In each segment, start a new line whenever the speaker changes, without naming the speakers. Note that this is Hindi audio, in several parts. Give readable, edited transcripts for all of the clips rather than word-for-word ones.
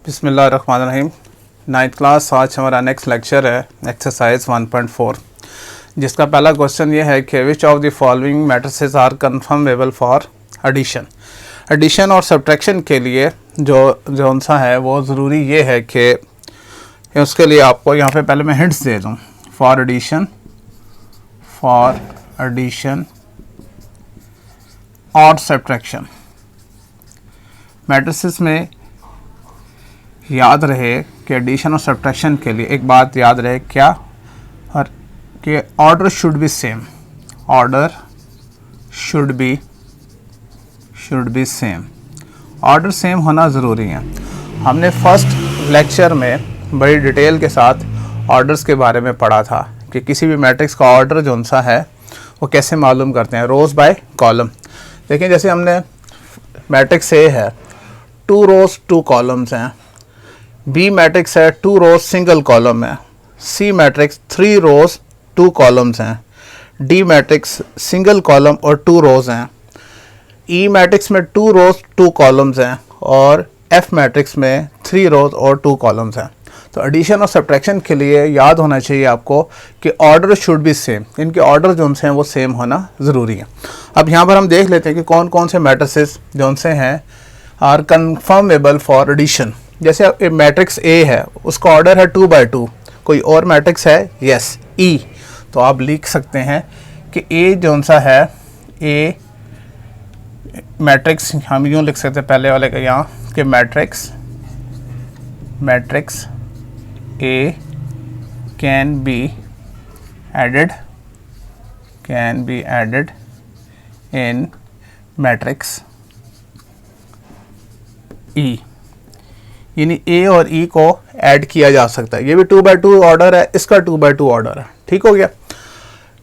बिस्मिल्लाहिर्रहमानिर्रहीम। 9th क्लास आज हमारा नेक्स्ट लेक्चर है एक्सरसाइज 1.4, जिसका पहला क्वेश्चन ये है कि which of the following matrices are conformable for addition और सब्ट्रैक्शन के लिए जो सा है वो ज़रूरी ये है कि उसके लिए आपको यहाँ पे पहले मैं हिंट्स दे दूँ। फॉर एडिशन और सब्ट्रैक्शन मैट्रिसेस में याद रहे कि एडिशन और सब्ट्रैक्शन के लिए एक बात याद रहे क्या, और कि order should be same, order should be same, order same होना ज़रूरी है। हमने फर्स्ट लेक्चर में बड़ी डिटेल के साथ ऑर्डर्स के बारे में पढ़ा था कि किसी भी मैट्रिक्स का ऑर्डर जो सा है वो कैसे मालूम करते हैं, रोज़ बाय कॉलम। देखिए जैसे हमने मैट्रिक्स ए है 2 रोज़ 2 कॉलम्स हैं, बी मैट्रिक्स है 2 रोज़ सिंगल कॉलम है, सी मैट्रिक्स 3 रोज़ 2 कॉलम्स हैं, डी मैट्रिक्स सिंगल कॉलम और 2 रोज़ हैं, ई मैट्रिक्स में 2 रोज़ 2 कॉलम्स हैं और एफ मैट्रिक्स में 3 रोज़ और 2 कॉलम्स हैं। तो एडिशन और सब्ट्रैक्शन के लिए याद होना चाहिए आपको कि ऑर्डर शुड बी सेम, इनके ऑर्डर जो हैं वो सेम होना ज़रूरी है। अब यहाँ पर हम देख लेते हैं कि कौन कौन से मैट्रिसेस जो से हैं आर कन्फर्मेबल फॉर एडिशन। जैसे मैट्रिक्स ए है उसका ऑर्डर है 2 बाई 2, कोई और मैट्रिक्स है यस ई, तो आप लिख सकते हैं कि ए जो सा है ए मैट्रिक्स हम यूँ लिख सकते हैं पहले वाले का यहाँ कि matrix A can be added in matrix E, यानी ए और ई को ऐड किया जा सकता है। ये भी 2 बाई 2 ऑर्डर है, इसका 2 बाई 2 ऑर्डर है, ठीक हो गया।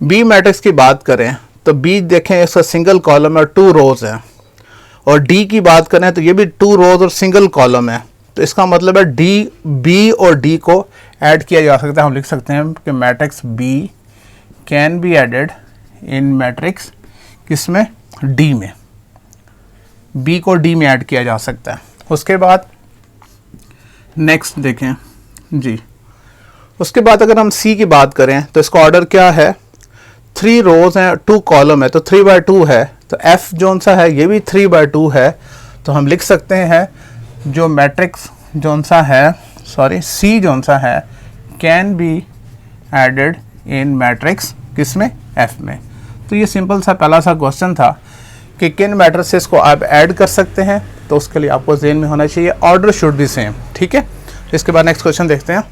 बी मैट्रिक्स की बात करें तो बी देखें इसका सिंगल कॉलम है 2 रोज़ है, और डी की बात करें तो ये भी 2 रोज़ और सिंगल कॉलम है, तो इसका मतलब है डी बी और डी को ऐड किया जा सकता है। हम लिख सकते हैं कि matrix B can be added in matrix किसमें, डी में, बी को डी में ऐड किया जा सकता है। उसके बाद नेक्स्ट देखें जी, उसके बाद अगर हम सी की बात करें तो इसका ऑर्डर क्या है, 3 रोज़ हैं 2 कॉलम है तो 3 बाई 2 है, तो एफ जोन सा है ये भी 3 बाई 2 है, तो हम लिख सकते हैं जो मैट्रिक्स जोन सा है सी जोन सा है can be added in matrix किसमें, एफ में। तो ये सिंपल सा पहला सा क्वेश्चन था कि किन मैट्रिसेस को आप ऐड कर सकते हैं, तो उसके लिए आपको ज़हन में होना चाहिए ऑर्डर शुड बी सेम, ठीक है। इसके बाद नेक्स्ट क्वेश्चन देखते हैं।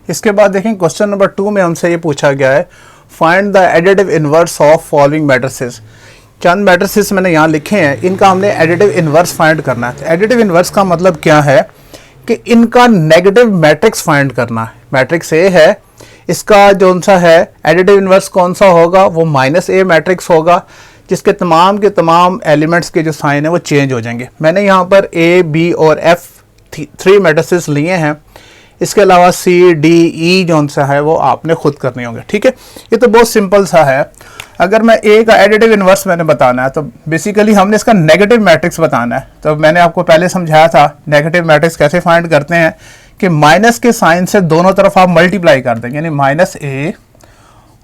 इसके बाद देखें क्वेश्चन नंबर 2 में हमसे ये पूछा गया है find the additive inverse of following matrices. Chand matrices मैंने यहाँ लिखे हैं, इनका हमने एडिटिव इनवर्स फाइंड करना है। एडिटिव इनवर्स का मतलब क्या है कि इनका नेगेटिव मैट्रिक्स फाइंड करना है। मैट्रिक्स ए है, इसका जो सा है एडिटिव इनवर्स कौन सा होगा, वो -a मैट्रिक्स होगा जिसके तमाम के तमाम एलिमेंट्स के जो साइन है वो चेंज हो जाएंगे। मैंने यहाँ पर ए बी और एफ 3 मैट्रिसेस लिए हैं, इसके अलावा सी डी ई जो सा है वो आपने खुद करने होंगे, ठीक है। ये तो बहुत सिंपल सा है। अगर मैं ए का एडिटिव इनवर्स मैंने बताना है तो बेसिकली हमने इसका नेगेटिव मैट्रिक्स बताना है। तो मैंने आपको पहले समझाया था नेगेटिव मैट्रिक्स कैसे फाइंड करते हैं कि माइनस के साइन से दोनों तरफ आप मल्टीप्लाई कर देंगे, यानी -a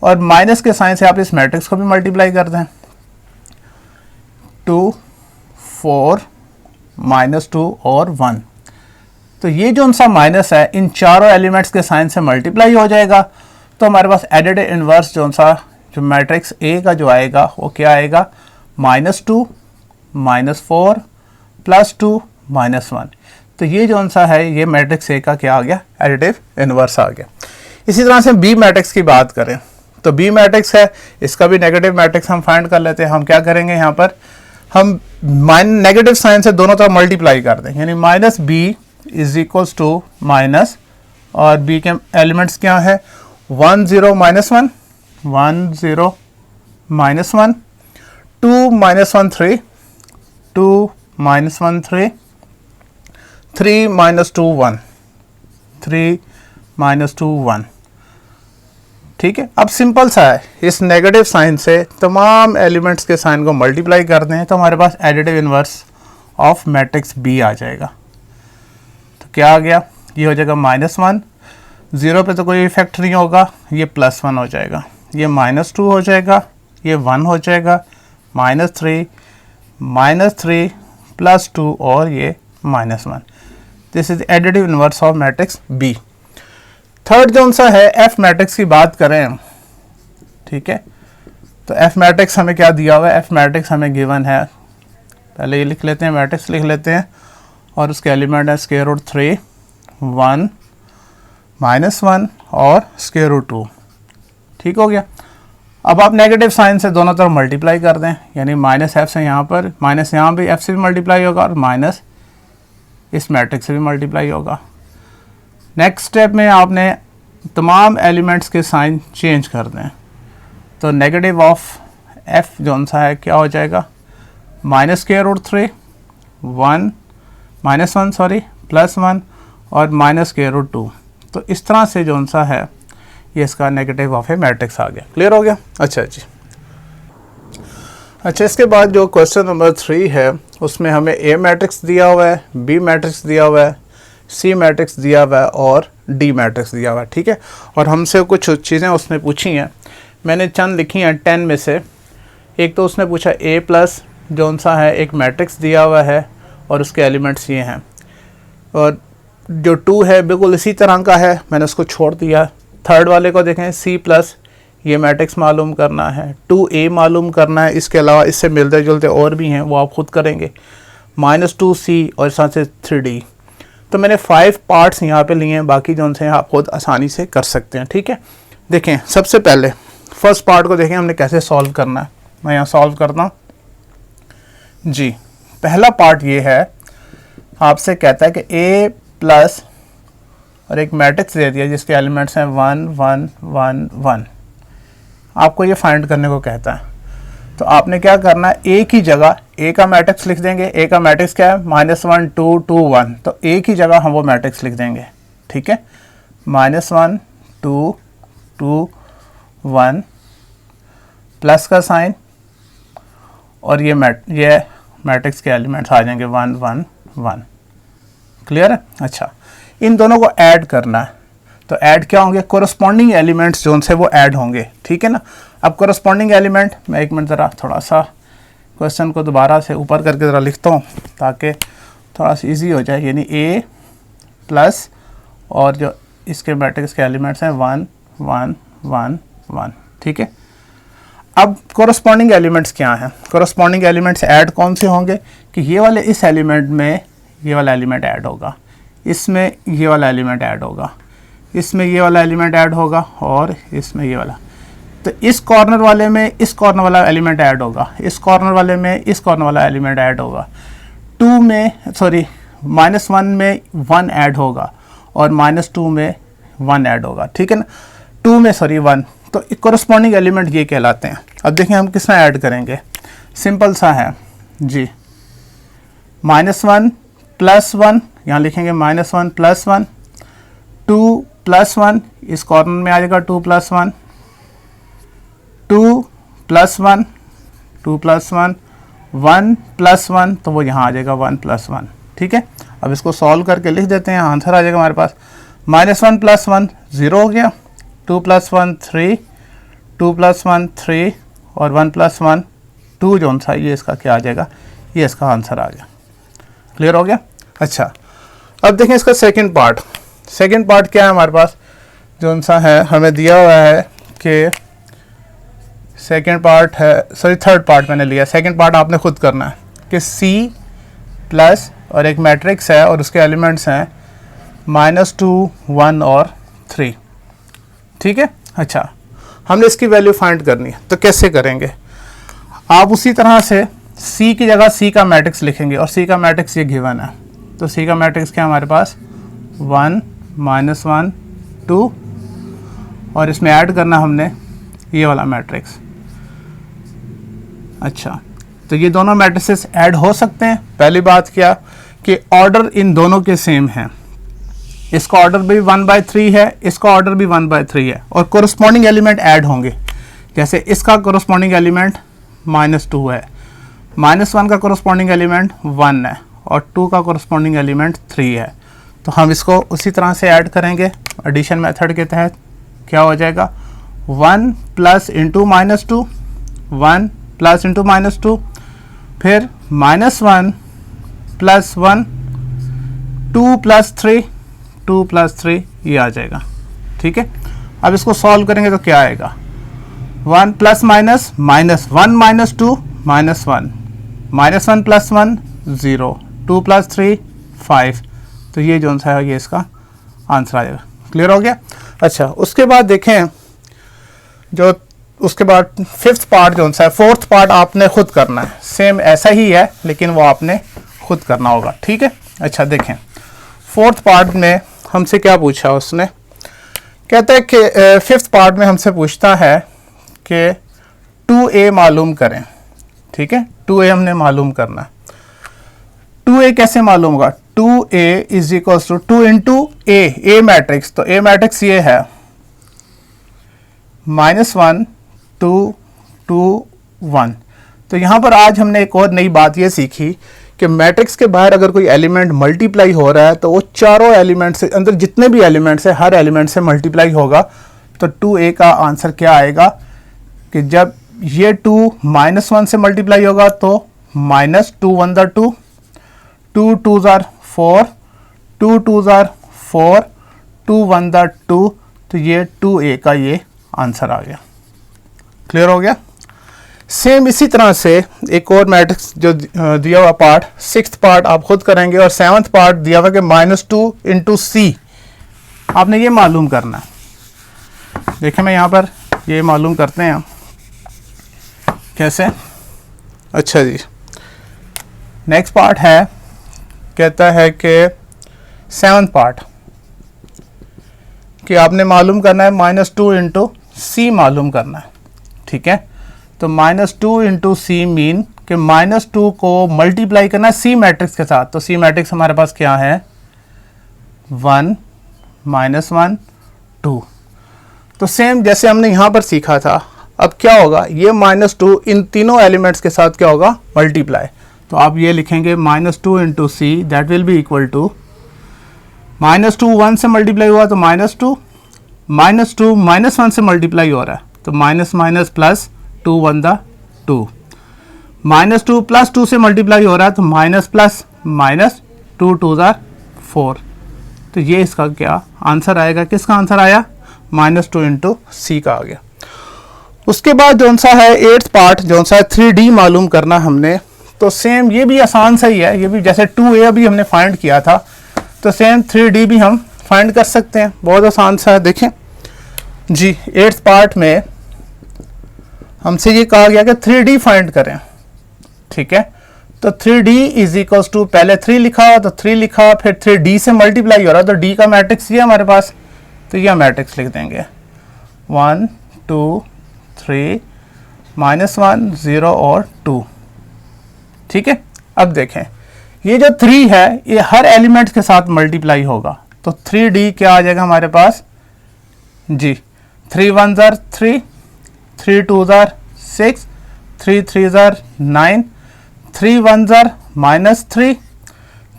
और माइनस के साइन से आप इस मैट्रिक्स को भी मल्टीप्लाई कर दें, 2 4 -2 और 1। तो ये जो सा माइनस है इन चारों एलिमेंट्स के साइन से मल्टीप्लाई हो जाएगा, तो हमारे पास एडिटिव इनवर्स जो मैट्रिक्स ए का जो आएगा वो क्या आएगा, -2 -4 +2 -1। तो ये जो सा है ये मैट्रिक्स ए का क्या आ गया, एडिटिव इनवर्स आ गया। इसी तरह से बी मैट्रिक्स की बात करें तो बी मैट्रिक्स है, इसका भी नेगेटिव मैट्रिक्स हम फाइंड कर लेते हैं। हम क्या करेंगे, यहाँ पर हम नेगेटिव साइन से दोनों तरफ मल्टीप्लाई कर दें, यानी -b is equals to minus, और b के एलिमेंट्स क्या है 1 0 -1 1 0 -1 2 -1 3 2 -1 3 3 -2 1 3 -2 1, ठीक है। अब सिंपल सा है, इस नेगेटिव साइन से तमाम एलिमेंट्स के साइन को मल्टीप्लाई कर दें तो हमारे पास additive inverse of matrix B आ जाएगा। क्या आ गया, ये हो जाएगा -1, 0 पे तो कोई इफेक्ट नहीं होगा, ये +1 हो जाएगा, ये -2 हो जाएगा, ये 1 हो जाएगा, -3 +2 और ये -1। This is additive inverse of matrix B. Third जो सा है एफ मैट्रिक्स की बात करें, ठीक है, तो एफ मैट्रिक्स हमें क्या दिया हुआ है, एफ मैट्रिक्स हमें गिवन है, पहले ये लिख लेते हैं, मैट्रिक्स लिख लेते हैं और उसके एलिमेंट है √3, 1, -1 और √2। ठीक हो गया। अब आप नेगेटिव साइन से दोनों तरफ मल्टीप्लाई कर दें, यानी -f से यहाँ पर, माइनस यहाँ भी f से भी मल्टीप्लाई होगा और माइनस इस मैट्रिक्स से भी मल्टीप्लाई होगा। नेक्स्ट स्टेप में आपने तमाम एलिमेंट्स के साइन चेंज कर दें, तो नेगेटिव ऑफ f जो सा है क्या हो जाएगा, -√3, 1 +1 और -√2। तो इस तरह से जो सा है ये इसका नेगेटिव ऑफ ए मैट्रिक्स आ गया। क्लियर हो गया। अच्छा जी, अच्छा इसके बाद जो क्वेश्चन नंबर 3 है उसमें हमें ए मैट्रिक्स दिया हुआ है, बी मैट्रिक्स दिया हुआ है, सी मैट्रिक्स दिया हुआ है और डी मैट्रिक्स दिया हुआ है। ठीक है, और हमसे कुछ चीज़ें उसने पूछी हैं, मैंने चंद लिखी हैं 10 में से। एक तो उसने पूछा A+ जो सा है एक मैट्रिक्स दिया हुआ है और उसके एलिमेंट्स ये हैं, और जो 2 है बिल्कुल इसी तरह का है, मैंने उसको छोड़ दिया। थर्ड वाले को देखें C+, ये मैट्रिक्स मालूम करना है, 2A मालूम करना है, इसके अलावा इससे मिलते जुलते और भी हैं वो आप खुद करेंगे, -2C और इस तरह से 3D। तो मैंने 5 पार्ट्स यहाँ पे लिए हैं, बाकी जो उनसे आप खुद आसानी से कर सकते हैं। ठीक है, देखें सबसे पहले फर्स्ट पार्ट को देखें हमने कैसे सॉल्व करना है। मैं यहाँ सॉल्व करता हूँ जी। पहला पार्ट ये है, आपसे कहता है कि A+ और एक मैट्रिक्स दे दिया जिसके एलिमेंट्स हैं 1 1 1 1, आपको ये फाइंड करने को कहता है। तो आपने क्या करना है, ए की जगह ए का मैट्रिक्स लिख देंगे। ए का मैट्रिक्स क्या है, -1 2 2 1, तो ए की जगह हम वो मैट्रिक्स लिख देंगे। ठीक है, -1 2 2 1 प्लस का साइन और ये मैट्रिक्स के एलिमेंट्स आ जाएंगे 1 1 1। क्लियर है। अच्छा, इन दोनों को ऐड करना है, तो ऐड क्या होंगे, कोरस्पॉन्डिंग एलिमेंट्स जो उनसे वो ऐड होंगे। ठीक है ना। अब कोरस्पॉन्डिंग एलिमेंट, मैं एक मिनट ज़रा थोड़ा सा क्वेश्चन को दोबारा से ऊपर करके ज़रा लिखता हूँ ताकि थोड़ा सा इजी हो जाए। यानी A+ और जो इसके मैट्रिक्स के एलिमेंट्स हैं 1 1 1 1। ठीक है, अब कोरस्पॉन्डिंग एलिमेंट्स क्या हैं, कोरस्पॉन्डिंग एलिमेंट्स ऐड कौन से होंगे कि ये वाले इस एलिमेंट में ये वाला एलिमेंट ऐड होगा, इसमें ये वाला एलिमेंट ऐड होगा, इसमें ये वाला एलिमेंट ऐड होगा और इसमें ये वाला। तो इस कॉर्नर वाले में इस कॉर्नर वाला एलिमेंट ऐड होगा, इस कॉर्नर वाले में इस कॉर्नर वाला एलिमेंट ऐड होगा। -1 में 1 ऐड होगा और -2 में 1 ऐड होगा। ठीक है ना, 2 में 1, तो कोरस्पॉन्डिंग एलिमेंट ये कहलाते हैं। अब देखें हम किस में ऐड करेंगे, सिंपल सा है जी। -1 + 1 यहाँ लिखेंगे, -1 + 1, 2 + 1 इस कॉर्नर में आ जाएगा 2 + 1, 2 + 1 2 + 1 1 + 1, तो वो यहाँ आ जाएगा 1 + 1। ठीक है, अब इसको सॉल्व करके लिख देते हैं, आंसर आ जाएगा हमारे पास -1 + 1 0 हो गया, 2 + 1 3, 2 + 1 3 और 1 + 1 2 जो सा ये इसका क्या आ जाएगा, ये इसका आंसर आ गया। क्लियर हो गया। अच्छा, अब देखें इसका सेकंड पार्ट। सेकंड पार्ट क्या है हमारे पास, जो सा है हमें दिया हुआ है कि सेकंड पार्ट है, सॉरी थर्ड पार्ट मैंने लिया, सेकंड पार्ट आपने खुद करना है कि C+ और एक मैट्रिक्स है और उसके एलिमेंट्स हैं -2 1 और 3। ठीक है। अच्छा, हमने इसकी वैल्यू फाइंड करनी है, तो कैसे करेंगे, आप उसी तरह से C की जगह C का मैट्रिक्स लिखेंगे और C का मैट्रिक्स ये गिवन है, तो C का मैट्रिक्स क्या हमारे पास 1 -1 2 और इसमें ऐड करना हमने ये वाला मैट्रिक्स। अच्छा, तो ये दोनों मैट्रिसेस ऐड हो सकते हैं। पहली बात क्या कि ऑर्डर इन दोनों के सेम है, इसका ऑर्डर भी 1/3 है, इसका ऑर्डर भी 1/3 है, और कोरस्पॉन्डिंग एलिमेंट ऐड होंगे। जैसे इसका कोरस्पॉन्डिंग एलिमेंट -2 है, -1 का कोरस्पॉन्डिंग एलिमेंट 1 है और 2 का कोरस्पॉन्डिंग एलिमेंट 3 है, तो हम इसको उसी तरह से ऐड करेंगे एडिशन मेथड के तहत। क्या हो जाएगा 1 plus into minus 2, 1 plus into minus 2, फिर -1 प्लस 1, 2 प्लस 3, 2 प्लस 3 ये आ जाएगा। ठीक है, अब इसको सॉल्व करेंगे तो क्या आएगा 1 plus minus minus 1 minus 2 minus 1, -1 plus 1 0, 2 plus 3 5। तो ये जो सा है ये इसका आंसर आ जाएगा। क्लियर हो गया। अच्छा, उसके बाद देखें जो उसके बाद फिफ्थ पार्ट जो सा है, फोर्थ पार्ट आपने खुद करना है। सेम ऐसा ही है लेकिन वो आपने खुद करना होगा। ठीक है। अच्छा देखें फोर्थ पार्ट में हमसे क्या पूछा उसने, कहता है कि फिफ्थ पार्ट में हमसे पूछता है कि 2a मालूम करें। ठीक है, 2a हमने मालूम करना है। 2a कैसे मालूम होगा, 2a is equals to 2 into a matrix. तो a मैट्रिक्स ये है -1 2 2 1। तो यहाँ पर आज हमने एक और नई बात ये सीखी कि मैट्रिक्स के बाहर अगर कोई एलिमेंट मल्टीप्लाई हो रहा है तो वो चारों एलिमेंट से, अंदर जितने भी एलिमेंट्स है हर एलिमेंट से मल्टीप्लाई होगा। तो 2a का आंसर क्या आएगा कि जब ये 2 -1 से मल्टीप्लाई होगा तो -2 1 ज़ा 2, 2 2 ज़ा 4, 2 2 ज़ा 4, 2 1 ज़ा 2। तो ये 2a का ये आंसर आ गया। क्लियर हो गया। सेम इसी तरह से एक और मैट्रिक्स जो दिया हुआ पार्ट, सिक्स्थ पार्ट आप खुद करेंगे और सेवन्थ पार्ट दिया हुआ कि -2 इंटू सी आपने ये मालूम करना है। देखिए मैं यहाँ पर ये मालूम करते हैं कैसे। अच्छा जी, नेक्स्ट पार्ट है, कहता है कि सेवन्थ पार्ट कि आपने मालूम करना है -2 इंटू सी मालूम करना है। ठीक है, तो -2 इंटू सी मीन कि -2 को मल्टीप्लाई करना है सी मैट्रिक्स के साथ। तो सी मैट्रिक्स हमारे पास क्या है 1 -1 2। तो सेम जैसे हमने यहाँ पर सीखा था, अब क्या होगा ये -2 इन तीनों एलिमेंट्स के साथ क्या होगा मल्टीप्लाई। तो आप ये लिखेंगे -2 into C that will be equal to -2 1 से मल्टीप्लाई हुआ तो -2, -2 -1 से मल्टीप्लाई हो रहा है तो माइनस माइनस प्लस 2 1 ज़ा 2, -2 प्लस 2 से मल्टीप्लाई हो रहा है तो माइनस प्लस माइनस 2 2 ज़ा 4। तो ये इसका क्या आंसर आएगा, किसका आंसर आया -2 इंटू सी का आ गया। उसके बाद जो सा है एट्थ पार्ट जो सा है 3D मालूम करना हमने। तो सेम ये भी आसान सा ही है, ये भी जैसे 2a अभी हमने फाइंड किया था तो सेम 3D भी हम फाइंड कर सकते हैं, बहुत आसान सा है। देखें जी एट्थ पार्ट में हमसे ये कहा गया कि 3D फाइंड करें। ठीक है, तो 3D इज इक्वल्स टू, पहले 3 लिखा तो 3 लिखा, फिर 3D से मल्टीप्लाई हो रहा तो D का मैट्रिक्स ये हमारे पास, तो यह मैट्रिक्स लिख देंगे 1 2 3 -1 0 और 2। ठीक है, अब देखें ये जो 3 है ये हर एलिमेंट के साथ मल्टीप्लाई होगा तो 3D क्या आ जाएगा हमारे पास जी 3 1 ज़ा 3, 3 2 ज़ा 6, 3 3 ज़ा 9, 3 1 ज़ा -3,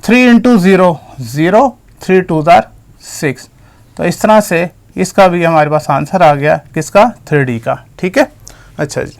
3 इंटू 0 0, 3 2 ज़ा 6। तो इस तरह से इसका भी हमारे पास आंसर आ गया, किसका 3D का। ठीक है, अच्छा जी।